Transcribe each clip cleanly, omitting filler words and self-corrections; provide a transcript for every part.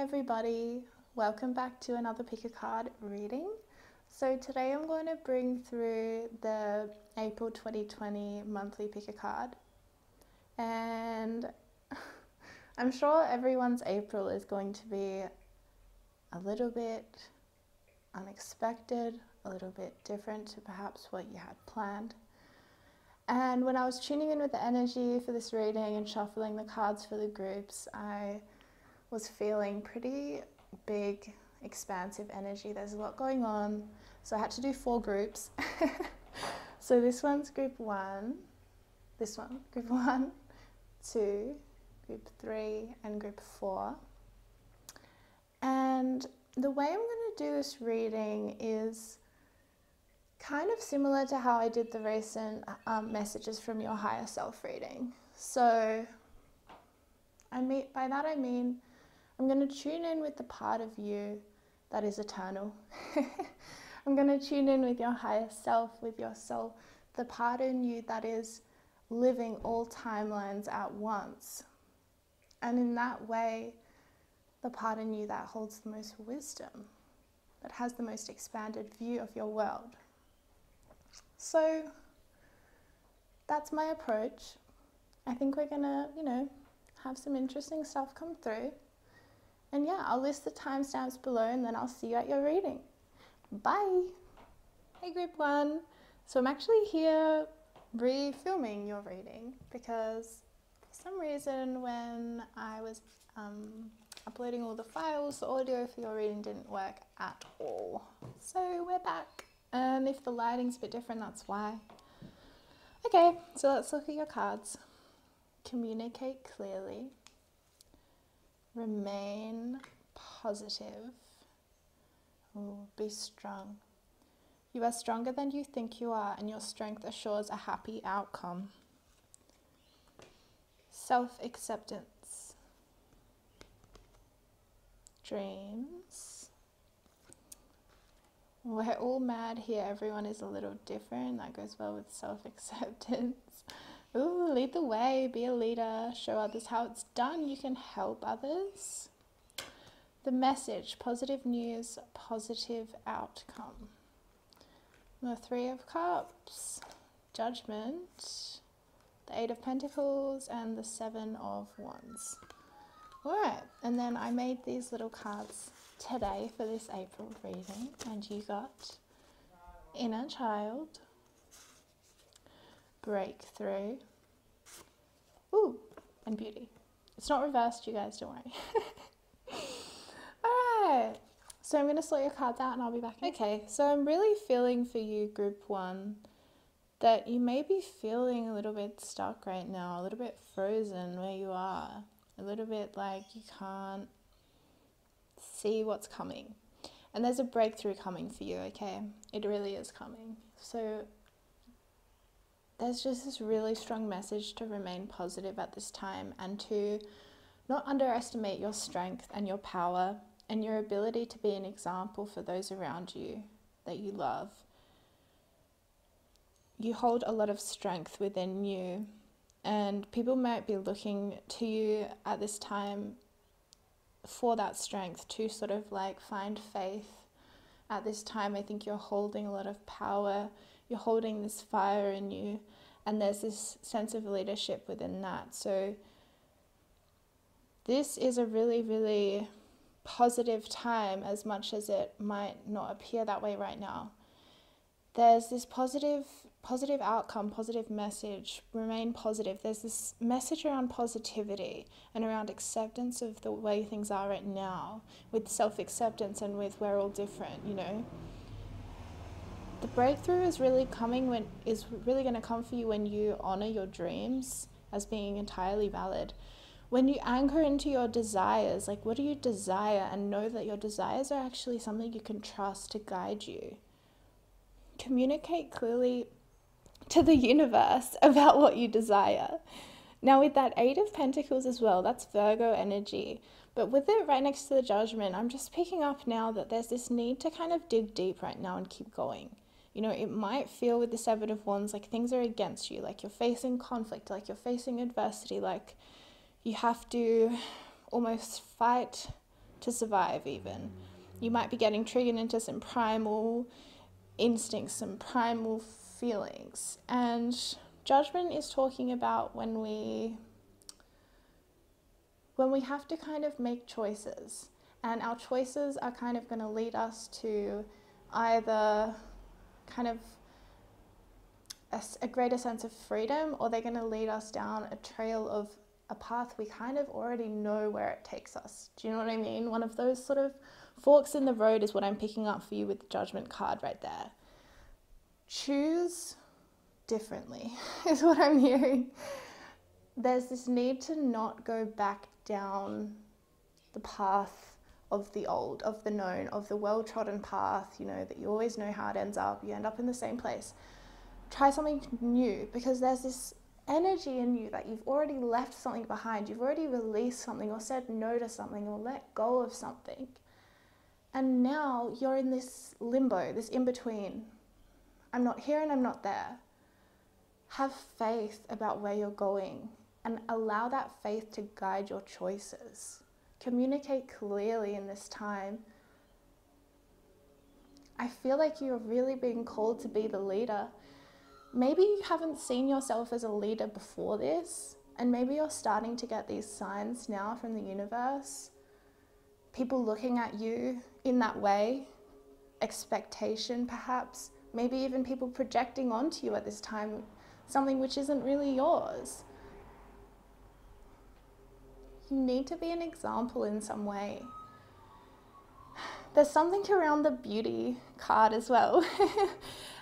everybody, welcome back to another pick a card reading. So today I'm going to bring through the April 2020 monthly pick a card, and I'm sure everyone's April is going to be a little bit unexpected, a little bit different to perhaps what you had planned. And when I was tuning in with the energy for this reading and shuffling the cards for the groups, I was feeling pretty big, expansive energy. There's a lot going on, so I had to do 4 groups. So this one's group 1, this one, group 1, 2, group 3, and group 4. And the way I'm going to do this reading is kind of similar to how I did the recent messages from your higher self reading. So by that I mean I'm going to tune in with the part of you that is eternal. I'm going to tune in with your higher self, with your soul, the part in you that is living all timelines at once. And in that way, the part in you that holds the most wisdom, that has the most expanded view of your world. So that's my approach. I think we're going to, have some interesting stuff come through. And yeah, I'll list the timestamps below and then I'll see you at your reading. Bye. Hey group 1. So I'm actually here re-filming your reading because for some reason when I was uploading all the files, the audio for your reading didn't work at all. So we're back. And if the lighting's a bit different, that's why. Okay, so let's look at your cards. Communicate clearly. Remain positive. Ooh, be strong. You are stronger than you think you are, and your strength assures a happy outcome. Self-acceptance. Dreams. We're all mad here. Everyone is a little different. That goes well with self-acceptance. Ooh, lead the way, be a leader, show others how it's done. You can help others. The message, positive news, positive outcome. The 3 of Cups, Judgment, the 8 of Pentacles, and the 7 of Wands. All right, and then I made these little cards today for this April reading, and you got Inner Child, Breakthrough, ooh, and Beauty. It's not reversed, you guys, don't worry. Alright, so I'm going to sort your cards out and I'll be back. Okay, so I'm really feeling for you, group 1, that you may be feeling a little bit stuck right now, a little bit frozen where you are, a little bit like you can't see what's coming. And there's a breakthrough coming for you, okay? It really is coming. So there's just this really strong message to remain positive at this time and to not underestimate your strength and your power and your ability to be an example for those around you that you love. You hold a lot of strength within you, and people might be looking to you at this time for that strength to sort of like find faith. At this time, I think you're holding a lot of power. You're holding this fire in you, and there's this sense of leadership within that. So this is a really, really positive time, as much as it might not appear that way right now. There's this positive outcome, positive message, remain positive. There's this message around positivity and around acceptance of the way things are right now, with self-acceptance and with we're all different, The breakthrough is really going to come for you when you honor your dreams as being entirely valid. When you anchor into your desires, like what do you desire, and know that your desires are actually something you can trust to guide you. Communicate clearly to the universe about what you desire. Now with that 8 of Pentacles as well, that's Virgo energy. But with it right next to the Judgment, I'm just picking up now that there's this need to kind of dig deep right now and keep going. It might feel with the 7 of Wands like things are against you, like you're facing conflict, like you're facing adversity, like you have to almost fight to survive even. You might be getting triggered into some primal instincts, some primal feelings. And judgment is talking about when we have to kind of make choices, and our choices are kind of going to lead us to either kind of a greater sense of freedom, or they're going to lead us down a trail of a path we kind of already know where it takes us. Do you know what I mean? One of those sort of forks in the road is what I'm picking up for you with the Judgment card right there. Choose differently is what I'm hearing. There's this need to not go back down the path of the old, of the known, of the well-trodden path, you know, that you always know how it ends up. You end up in the same place. Try something new, because there's this energy in you that you've already left something behind. You've already released something, or said no to something, or let go of something. And now you're in this limbo, this in-between. I'm not here and I'm not there. Have faith about where you're going and allow that faith to guide your choices. Communicate clearly in this time. I feel like you're really being called to be the leader. Maybe you haven't seen yourself as a leader before this, and maybe you're starting to get these signs now from the universe. People looking at you in that way, expectation perhaps, maybe even people projecting onto you at this time something which isn't really yours. You need to be an example in some way. There's something around the beauty card as well.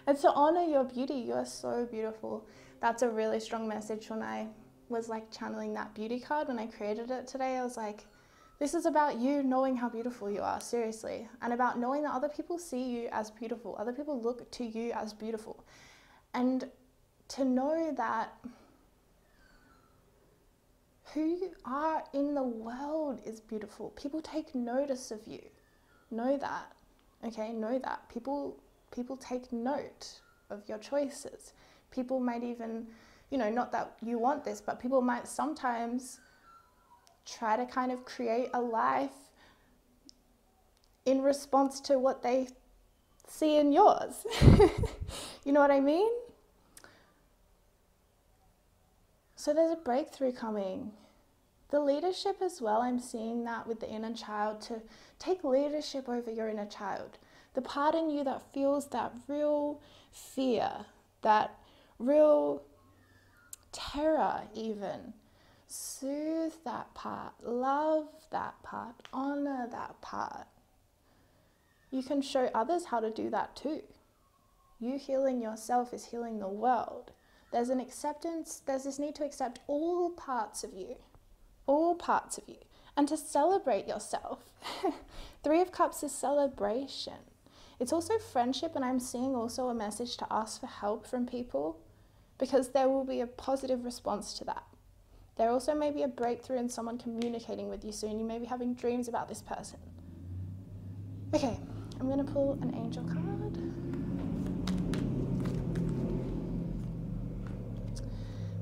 And to honor your beauty. You are so beautiful. That's a really strong message. When I was like channeling that beauty card, when I created it today, I was like, this is about you knowing how beautiful you are, seriously. And about knowing that other people see you as beautiful. Other people look to you as beautiful. And to know that who you are in the world is beautiful. People take notice of you. Know that, okay? Know that. People take note of your choices. People might even, you know, not that you want this, but people might sometimes try to kind of create a life in response to what they see in yours. You know what I mean? So there's a breakthrough coming. The leadership as well, I'm seeing that with the inner child, to take leadership over your inner child. The part in you that feels that real fear, that real terror even. Soothe that part, love that part, honor that part. You can show others how to do that too. You healing yourself is healing the world. There's an acceptance, there's this need to accept all parts of you, and to celebrate yourself. 3 of Cups is celebration. It's also friendship, and I'm seeing also a message to ask for help from people, because there will be a positive response to that. There also may be a breakthrough in someone communicating with you soon. You may be having dreams about this person. Okay, I'm going to pull an angel card.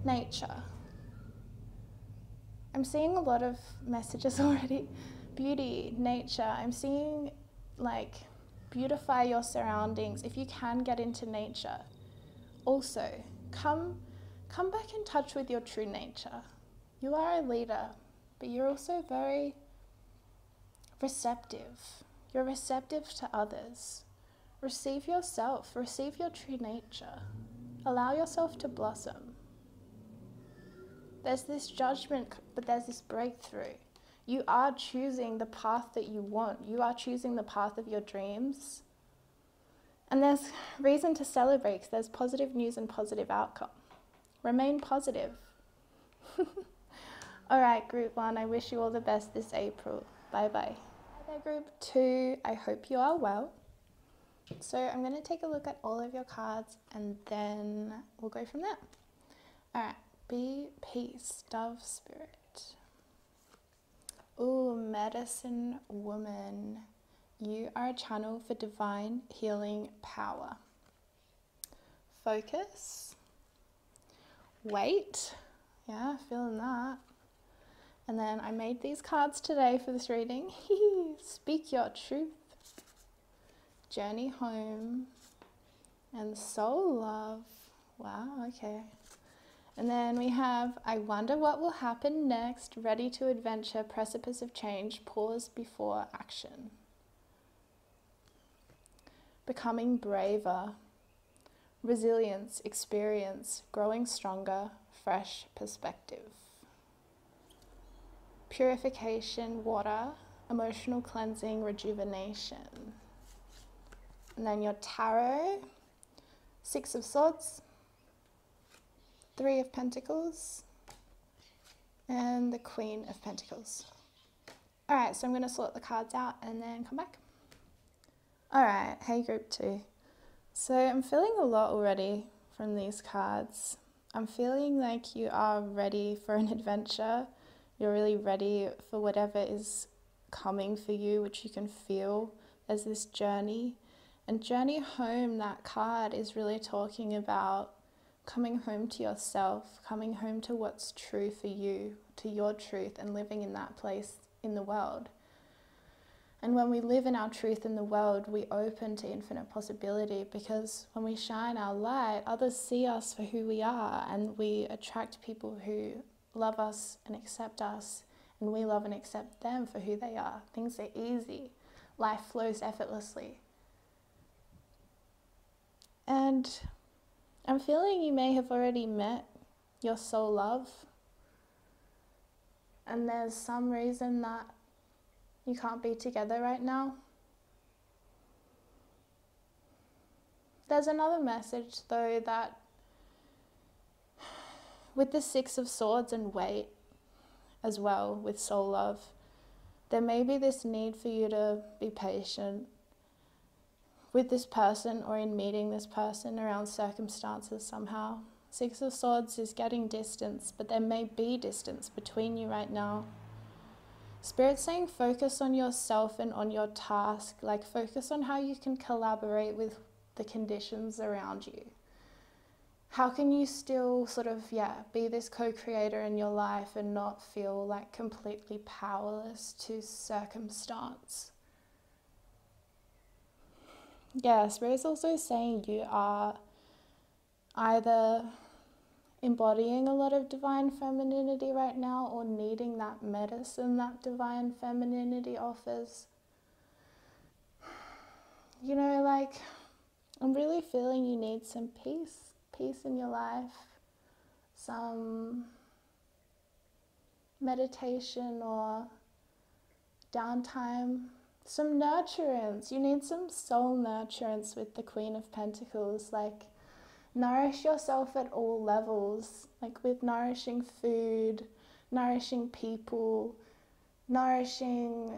Nature. I'm seeing a lot of messages already. Beauty, nature. I'm seeing like beautify your surroundings. If you can get into nature. Also, come back in touch with your true nature. You are a leader, but you're also very receptive. You're receptive to others. Receive yourself. Receive your true nature. Allow yourself to blossom. There's this judgment, but there's this breakthrough. You are choosing the path that you want. You are choosing the path of your dreams. And there's reason to celebrate, because there's positive news and positive outcome. Remain positive. All right, Group 1, I wish you all the best this April. Bye-bye. Hi there, Group 2. I hope you are well. So I'm going to take a look at all of your cards, and then we'll go from there. All right. Be peace, dove spirit. Ooh, medicine woman. You are a channel for divine healing power. Focus. Wait. Yeah, feeling that. And then I made these cards today for this reading. Speak your truth, journey home, and soul love. Wow, okay. And then we have, I wonder what will happen next, ready to adventure, precipice of change, pause before action. Becoming braver, resilience, experience, growing stronger, fresh perspective. Purification, water, emotional cleansing, rejuvenation. And then your tarot, 6 of Swords, 3 of Pentacles, and the Queen of Pentacles. All right, so I'm going to sort the cards out and then come back. All right, hey group 2. So I'm feeling a lot already from these cards. I'm feeling like you are ready for an adventure. You're really ready for whatever is coming for you, which you can feel as this journey. And journey home, that card is really talking about coming home to yourself, coming home to what's true for you, to your truth, and living in that place in the world. And when we live in our truth in the world, we open to infinite possibility, because when we shine our light, others see us for who we are, and we attract people who love us and accept us, and we love and accept them for who they are. Things are easy. Life flows effortlessly. And I'm feeling you may have already met your soul love, and there's some reason that you can't be together right now. There's another message though, that with the 6 of Swords and weight as well, with soul love, there may be this need for you to be patient with this person or in meeting this person around circumstances somehow. 6 of Swords is getting distance, but there may be distance between you right now. Spirit's saying focus on yourself and on your task, like focus on how you can collaborate with the conditions around you. How can you still sort of, be this co-creator in your life and not feel like completely powerless to circumstance? Yeah, Spirit's also saying you are either embodying a lot of divine femininity right now or needing that medicine that divine femininity offers. You know, like, I'm really feeling you need some peace in your life, some meditation or downtime, some nurturance. You need some soul nurturance with the Queen of Pentacles. Like, nourish yourself at all levels, like with nourishing food, nourishing people, nourishing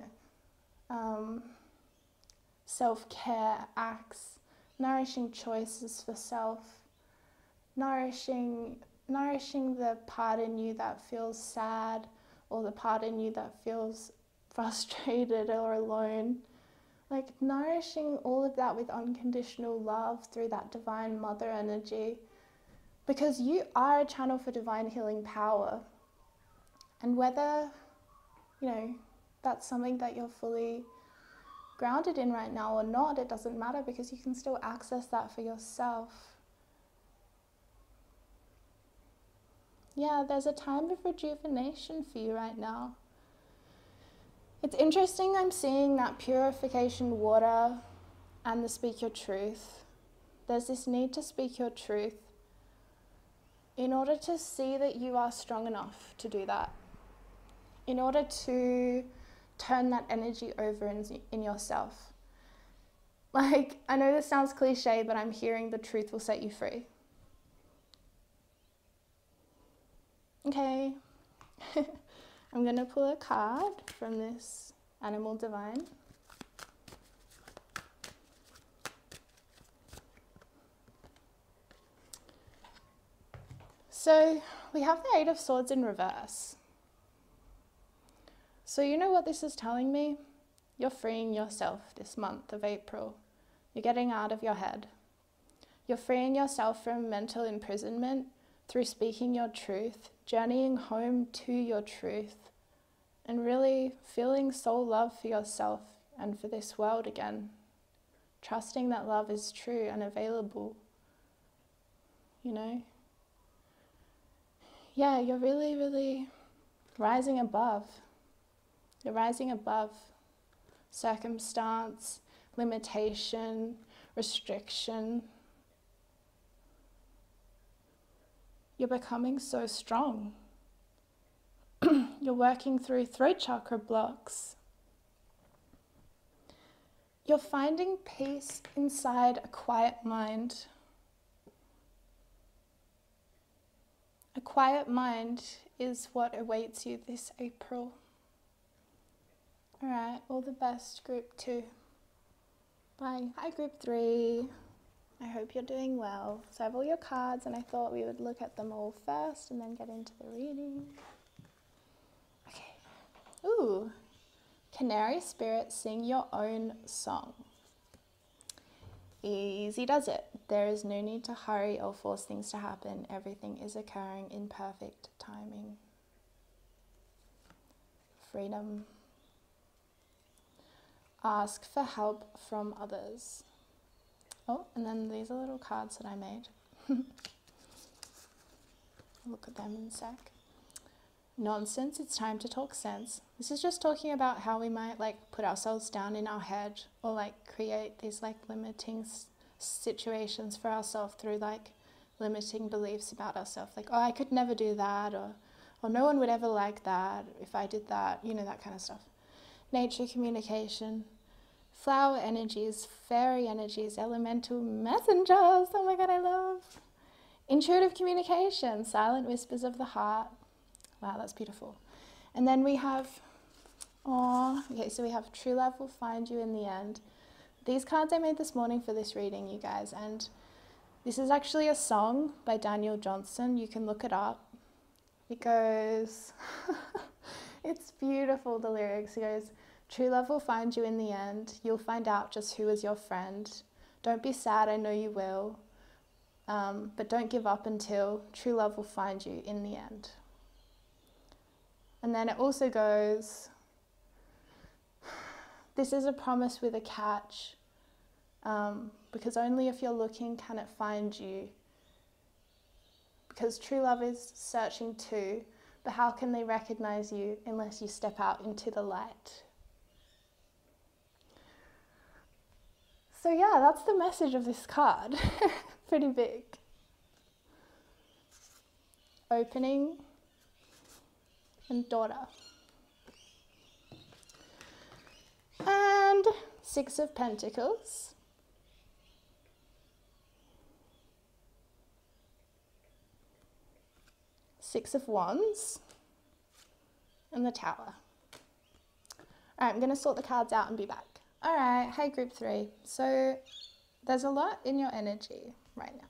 self-care acts, nourishing choices for self, nourishing the part in you that feels sad, or the part in you that feels frustrated or alone. Like, nourishing all of that with unconditional love through that divine mother energy, because you are a channel for divine healing power. And whether, that's something that you're fully grounded in right now or not, it doesn't matter, because you can still access that for yourself. Yeah, there's a time of rejuvenation for you right now. It's interesting, I'm seeing that purification, water, and the speak your truth. There's this need to speak your truth in order to see that you are strong enough to do that. In order to turn that energy over in yourself. Like, I know this sounds cliche, but I'm hearing the truth will set you free. Okay. I'm going to pull a card from this Animal Divine. So we have the 8 of Swords in reverse. So you know what this is telling me? You're freeing yourself this month of April. You're getting out of your head. You're freeing yourself from mental imprisonment through speaking your truth, journeying home to your truth, and really feeling soul love for yourself and for this world again. Trusting that love is true and available, you know? Yeah, you're really, really rising above. You're rising above circumstance, limitation, restriction. You're becoming so strong. You're working through throat chakra blocks. You're finding peace inside a quiet mind. A quiet mind is what awaits you this April. All right, all the best, Group 2. Bye. Hi, Group 3. I hope you're doing well. So I have all your cards and I thought we would look at them all first and then get into the reading. Okay. Ooh. Canary Spirit, sing your own song. Easy does it. There is no need to hurry or force things to happen. Everything is occurring in perfect timing. Freedom. Ask for help from others. Oh, and then these are little cards that I made. Look at them in a sec. Nonsense, it's time to talk sense. This is just talking about how we might put ourselves down in our head or create these limiting situations for ourselves through limiting beliefs about ourselves. Oh, I could never do that, or no one would ever like that if I did that, that kind of stuff. Nature communication, flower energies, fairy energies, elemental messengers. Oh my God, I love. Intuitive communication, silent whispers of the heart. Wow, that's beautiful. And then we have, so we have true love will find you in the end. These cards I made this morning for this reading, you guys, and this is actually a song by Daniel Johnson. You can look it up. It goes, it's beautiful, the lyrics. It goes, true love will find you in the end. You'll find out just who is your friend. Don't be sad, I know you will. But don't give up until true love will find you in the end. And then it also goes, this is a promise with a catch, because only if you're looking can it find you. Because true love is searching too, but how can they recognize you unless you step out into the light? So yeah, that's the message of this card. Pretty big. Opening and daughter. And Six of Pentacles. Six of Wands. And the Tower. All right, I'm going to sort the cards out and be back. All right, hi Group 3. So there's a lot in your energy right now.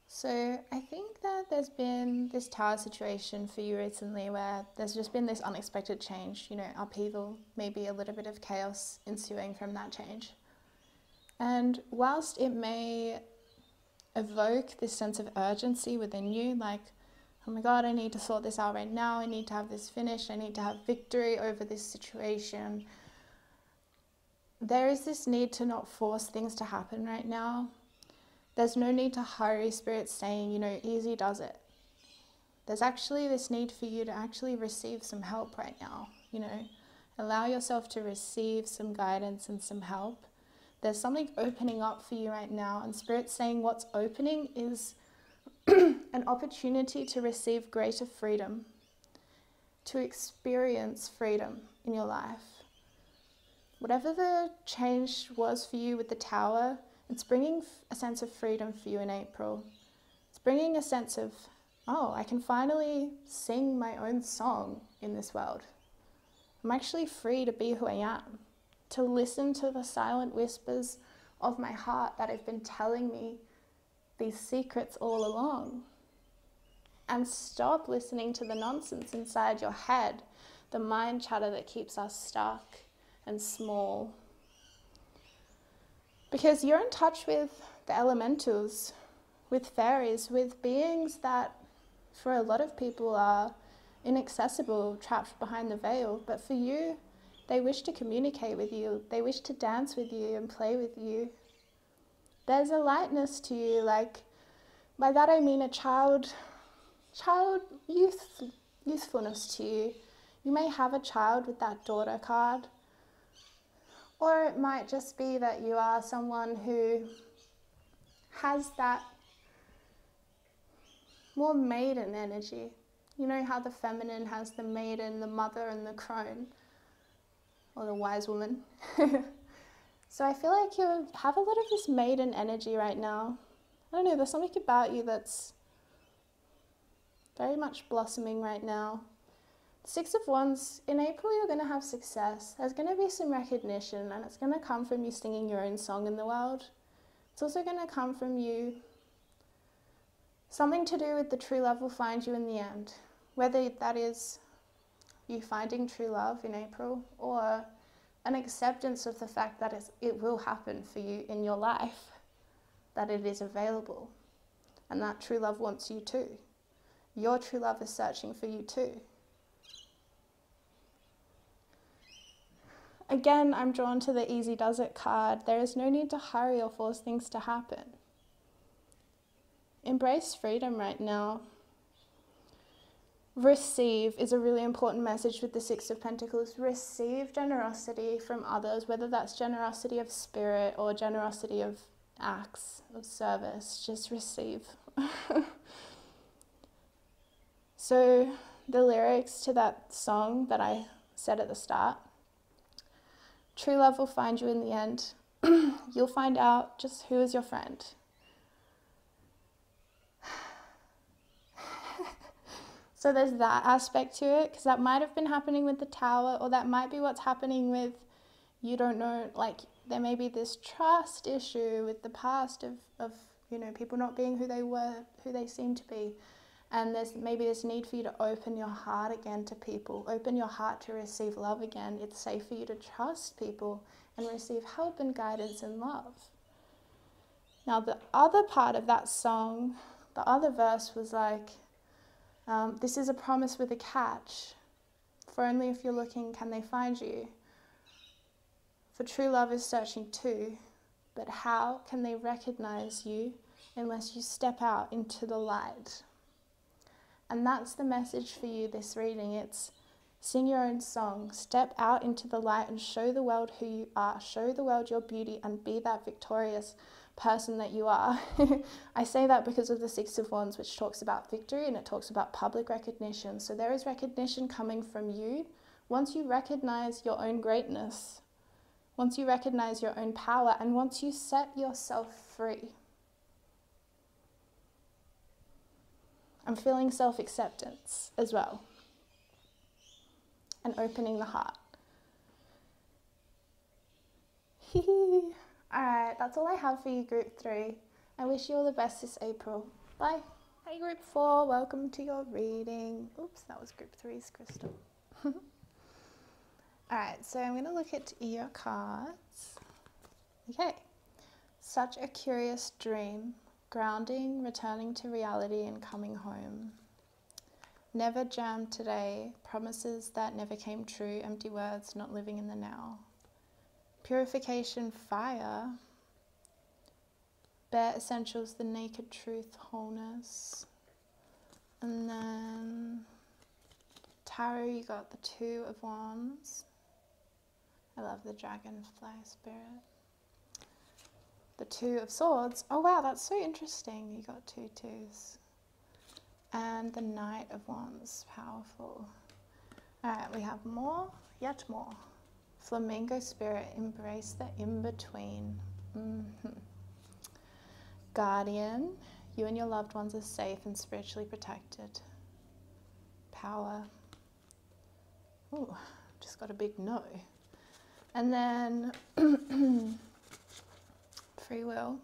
So I think that there's been this Tower situation for you recently where there's just been this unexpected change, upheaval, maybe a little bit of chaos ensuing from that change. And whilst it may evoke this sense of urgency within you, oh my God, I need to sort this out right now, I need to have this finished, I need to have victory over this situation. There is this need to not force things to happen right now. There's no need to hurry, Spirit's saying, easy does it. There's actually this need for you to actually receive some help right now, Allow yourself to receive some guidance and some help. There's something opening up for you right now, and Spirit's saying what's opening is an opportunity to receive greater freedom, to experience freedom in your life. Whatever the change was for you with the Tower, it's bringing a sense of freedom for you in April. It's bringing a sense of, oh, I can finally sing my own song in this world. I'm actually free to be who I am, to listen to the silent whispers of my heart that have been telling me these secrets all along. And stop listening to the nonsense inside your head, the mind chatter that keeps us stuck and small. Because you're in touch with the elementals, with fairies, with beings that for a lot of people are inaccessible, trapped behind the veil. But for you, they wish to communicate with you. They wish to dance with you and play with you. There's a lightness to you, like, by that I mean a youthfulness to you. You may have a child with that daughter card, or it might just be that you are someone who has that more maiden energy. You know how the feminine has the maiden, the mother, and the crone, or the wise woman. So I feel like you have a lot of this maiden energy right now. I don't know, there's something about you that's very much blossoming right now. Six of Wands, in April you're going to have success. There's going to be some recognition, and it's going to come from you singing your own song in the world. It's also going to come from you, something to do with the true love will find you in the end. Whether that is you finding true love in April, or an acceptance of the fact that it will happen for you in your life, that it is available, and that true love wants you too. Your true love is searching for you too. Again, I'm drawn to the easy does it card. There is no need to hurry or force things to happen. Embrace freedom right now. Receive is a really important message with the Six of Pentacles. Receive generosity from others, whether that's generosity of spirit or generosity of acts of service. Just receive. So the lyrics to that song that I said at the start, true love will find you in the end. You'll find out just who is your friend. So there's that aspect to it, because that might have been happening with the Tower, or that might be what's happening with, you don't know, like there may be this trust issue with the past of you know, people not being who they were, who they seem to be. And there's maybe this need for you to open your heart again to people, open your heart to receive love again. It's safe for you to trust people and receive help and guidance and love. Now the other part of that song, the other verse was like, this is a promise with a catch. For only if you're looking can they find you. For true love is searching too, but how can they recognize you unless you step out into the light? And that's the message for you this reading. It's sing your own song, step out into the light and show the world who you are. Show the world your beauty and be that victorious person that you are. I say that because of the Six of Wands, which talks about victory and it talks about public recognition. So there is recognition coming from you once you recognize your own greatness, once you recognize your own power, and once you set yourself free. I'm feeling self-acceptance as well, and opening the heart. Alright, that's all I have for you, Group 3. I wish you all the best this April. Bye. Hey, Group 4, welcome to your reading. Oops, that was Group 3's crystal. Alright, so I'm going to look at your cards. Okay. Such a curious dream. Grounding, returning to reality and coming home. Never jammed today. Promises that never came true. Empty words, not living in the now. Purification, fire. Bare essentials, the naked truth, wholeness. And then tarot, you got the Two of Wands. I love the dragonfly spirit. The Two of Swords. Oh wow, that's so interesting. You got two twos. And the Knight of Wands. Powerful. Alright, we have more, yet more. Flamingo spirit. Embrace the in-between. Guardian. You and your loved ones are safe and spiritually protected. Power. Ooh, just got a big no. And then free will.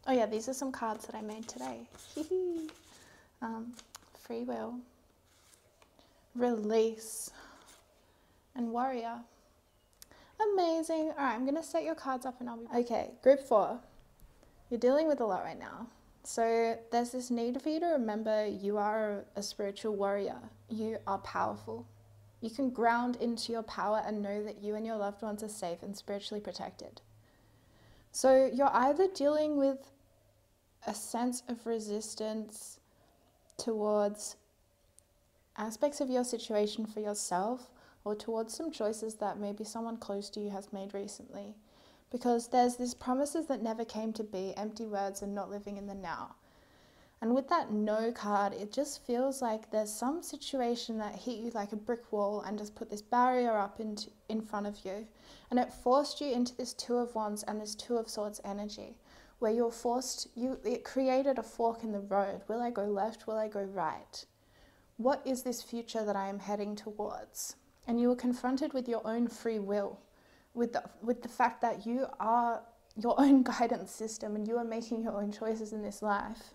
Oh yeah, these are some cards that I made today. Free will, release, and warrior. Amazing. All right, I'm going to set your cards up and I'll be... Okay, Group 4. You're dealing with a lot right now. So there's this need for you to remember you are a spiritual warrior. You are powerful. You can ground into your power and know that you and your loved ones are safe and spiritually protected. So you're either dealing with a sense of resistance towards aspects of your situation for yourself, or towards some choices that maybe someone close to you has made recently. Because there's these promises that never came to be, empty words and not living in the now. And with that no card, it just feels like there's some situation that hit you like a brick wall and just put this barrier up in front of you. And it forced you into this Two of Wands and this Two of Swords energy, where it created a fork in the road. Will I go left? Will I go right? What is this future that I am heading towards? And you were confronted with your own free will, with the fact that you are your own guidance system and you are making your own choices in this life.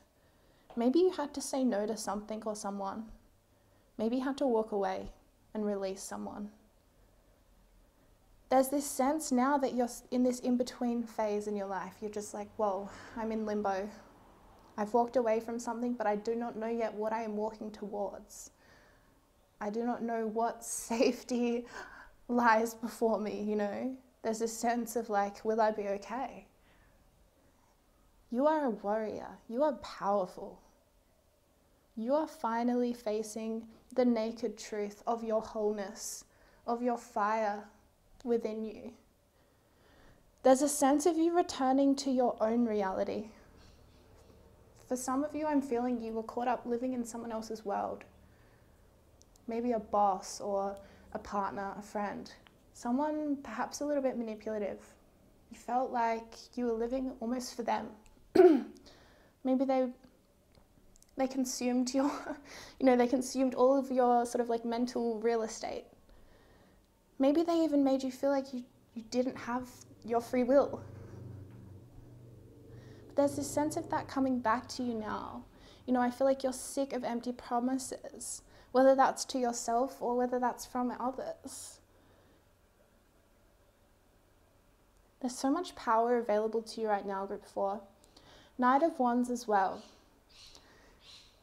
Maybe you had to say no to something or someone. Maybe you had to walk away and release someone. There's this sense now that you're in this in-between phase in your life. You're just like, whoa, I'm in limbo. I've walked away from something, but I do not know yet what I am walking towards. I do not know what safety lies before me, you know? There's this sense of like, will I be okay? You are a warrior. You are powerful. You are finally facing the naked truth of your wholeness, of your fire within you. There's a sense of you returning to your own reality. For some of you, I'm feeling you were caught up living in someone else's world. Maybe a boss or a partner, a friend, someone perhaps a little bit manipulative. You felt like you were living almost for them. Maybe they consumed your, they consumed all of your sort of like mental real estate. Maybe they even made you feel like you didn't have your free will. But there's this sense of that coming back to you now. I feel like you're sick of empty promises, whether that's to yourself or whether that's from others. There's so much power available to you right now, Group 4. Knight of Wands as well.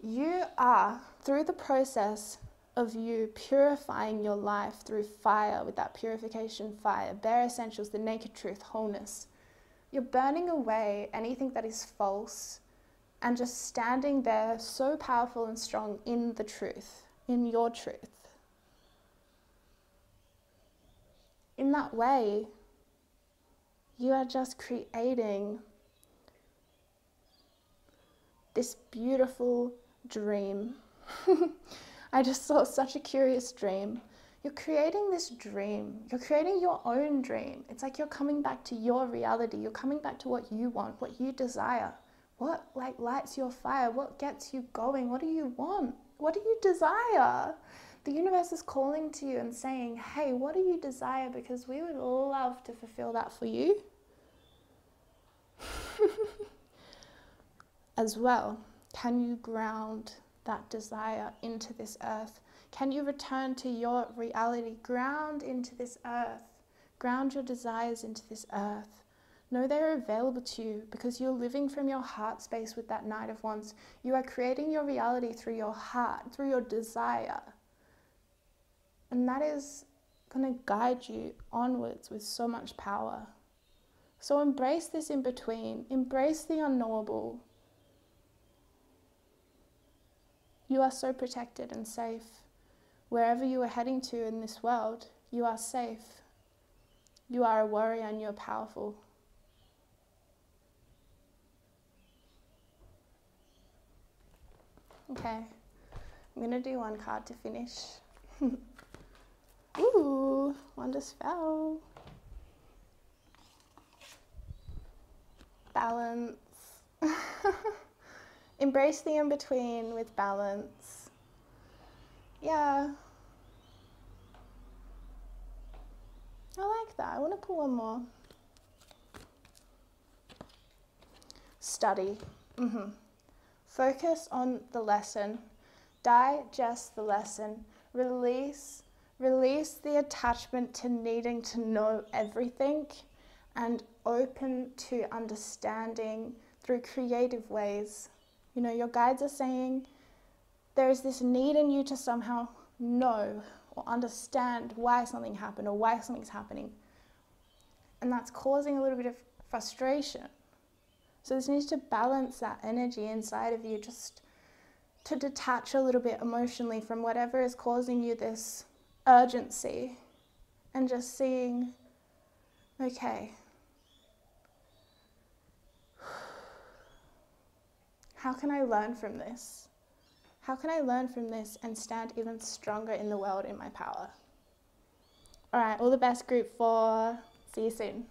You are, through the process of you purifying your life through fire, with that purification fire, bare essentials, the naked truth, wholeness, you're burning away anything that is false and just standing there so powerful and strong in the truth, in your truth. In that way, you are just creating this beautiful dream. I just saw such a curious dream. You're creating this dream. You're creating your own dream. It's like you're coming back to your reality. You're coming back to what you want, what you desire. What lights your fire? What gets you going? What do you want? What do you desire? The universe is calling to you and saying, hey, what do you desire? Because we would love to fulfill that for you. As well, can you ground that desire into this earth? Can you return to your reality? Ground into this earth. Ground your desires into this earth. Know they're available to you because you're living from your heart space with that Knight of Wands. You are creating your reality through your heart, through your desire. And that is going to guide you onwards with so much power. So embrace this in between. Embrace the unknowable. You are so protected and safe. Wherever you are heading to in this world, you are safe. You are a warrior and you're powerful. Okay, I'm going to do one card to finish. Ooh, one just fell. Balance. Embrace the in-between with balance. Yeah. I like that. I want to pull one more. Study. Focus on the lesson. Digest the lesson. Release the attachment to needing to know everything, and open to understanding through creative ways You know, your guides are saying there's this need in you to somehow know or understand why something happened or why something's happening. And that's causing a little bit of frustration. So this needs to balance that energy inside of you, just to detach a little bit emotionally from whatever is causing you this urgency, and just seeing, okay, how can I learn from this? How can I learn from this and stand even stronger in the world in my power? All right, all the best, group 4. See you soon.